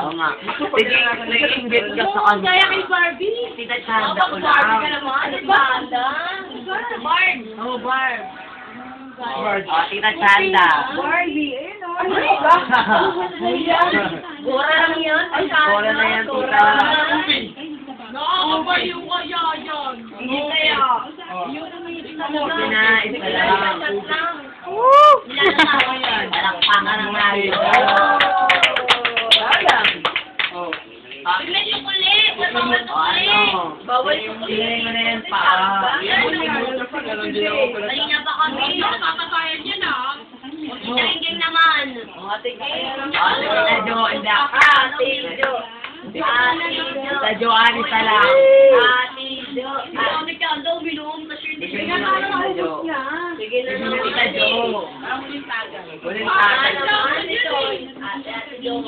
Oo nga. Sige, nag-invite ka sa kanya. Kaya kay Barbie. Tita Chanda ko lang. Barbie ka naman. Ano ba? Barb. Oo, Barb. Oh, Tita Chanda. Barbie. Ano ba? Gora lang yan. Gora na yan, tita. Nakakabaliw kaya yan. Hindi kaya. Sige na, isa lang. Palakpakan ng layo. Bigla yung ulit. Bawal ulit. Bawal yung ulit. Hindi mo na yan pa. Kanina pa kami. Nakakatayan yan ah. Inaingay naman. Ate Jo, hindi ako. Ate Jo. Sa Joanny sa lang. Ate Jo. Ate Jo. Binom. Sige na naman. Sige na naman. Tita Jo. Uling tagal. Uling tagal. Ate Jo.